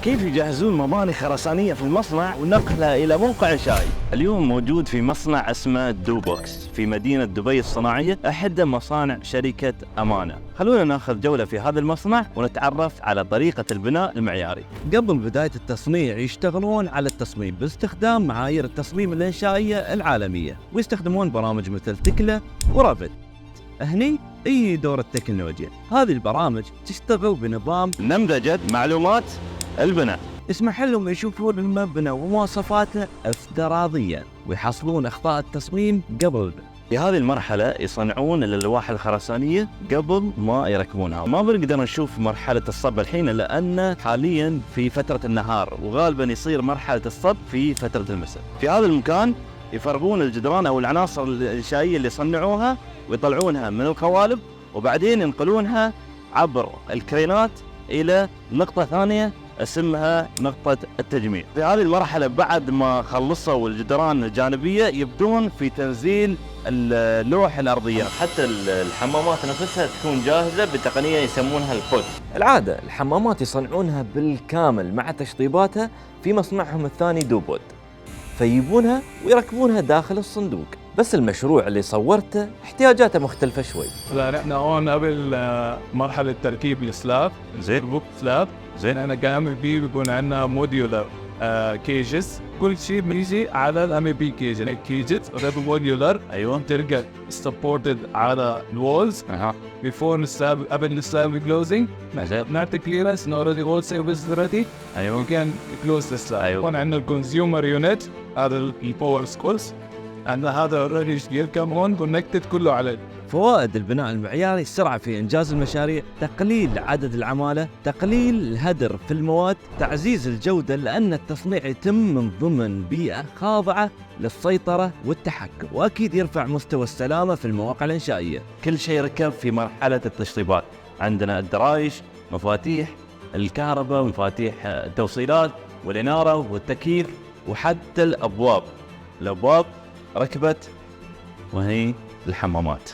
كيف يجهزون مباني خرسانية في المصنع ونقلها إلى موقع إنشائي؟ اليوم موجود في مصنع اسمه دوبوكس في مدينة دبي الصناعية، أحد مصانع شركة أمانة. خلونا ناخذ جولة في هذا المصنع ونتعرف على طريقة البناء المعياري. قبل بداية التصنيع يشتغلون على التصميم باستخدام معايير التصميم الإنشائية العالمية، ويستخدمون برامج مثل تكلا ورافت. هني اي دور التكنولوجيا، هذه البرامج تشتغل بنظام نمذجة معلومات البناء، يسمح لهم يشوفون المبنى ومواصفاته افتراضيا ويحصلون اخطاء التصميم قبل البناء. في هذه المرحلة يصنعون الألواح الخرسانية قبل ما يركبونها. ما بنقدر نشوف مرحلة الصب الحين لأن حاليا في فترة النهار، وغالبا يصير مرحلة الصب في فترة المساء. في هذا المكان يفرغون الجدران أو العناصر الإنشائية اللي صنعوها ويطلعونها من القوالب، وبعدين ينقلونها عبر الكرينات إلى نقطة ثانية اسمها نقطة التجميع. في هذه المرحلة بعد ما خلصوا الجدران الجانبية يبدون في تنزيل اللوح الأرضية. حتى الحمامات نفسها تكون جاهزة بتقنية يسمونها البود. العادة الحمامات يصنعونها بالكامل مع تشطيباتها في مصنعهم الثاني دوبود، فيجيبونها ويركبونها داخل الصندوق. بس المشروع اللي صورته احتياجاته مختلفة شوي. لا نحن هون قبل مرحلة تركيب السلاب، زين سلاب زين. انا كامل فيه بيكون عندنا موديولر كيجز، كل شيء بيجي على الام بي كيج. الكيجز غير موديولر، ايوه تلقى سبورتد على الوولز بيفور السلاب، قبل السلاب كلوزنج نعطي كليرنس اوريدي اول سيرفيس ريدي. ايوه كان كلوز السلاب. أيوة. هون عندنا الكونسيومر يونت، هذا الباور سكولز، عندنا هذا اوريدي يركب هون كونكتد كله على. فوائد البناء المعياري: السرعة في إنجاز المشاريع، تقليل عدد العمالة، تقليل الهدر في المواد، تعزيز الجودة لأن التصنيع يتم من ضمن بيئة خاضعة للسيطرة والتحكم، وأكيد يرفع مستوى السلامة في المواقع الإنشائية. كل شيء يركب في مرحلة التشطيبات. عندنا الدرايش، مفاتيح الكهرباء، مفاتيح التوصيلات والإنارة والتكييف، وحتى الأبواب ركبت، وهي الحمامات.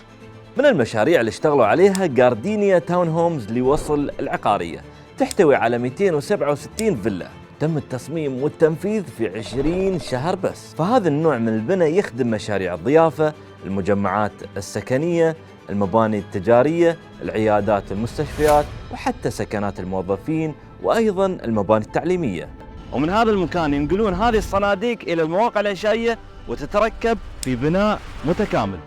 من المشاريع اللي اشتغلوا عليها جاردينيا تاون هومز لوصل العقارية، تحتوي على 267 فيلا، تم التصميم والتنفيذ في 20 شهر بس. فهذا النوع من البناء يخدم مشاريع الضيافة، المجمعات السكنية، المباني التجارية، العيادات، المستشفيات، وحتى سكنات الموظفين، وأيضا المباني التعليمية. ومن هذا المكان ينقلون هذه الصناديق إلى المواقع الإنشائية وتتركب في بناء متكامل.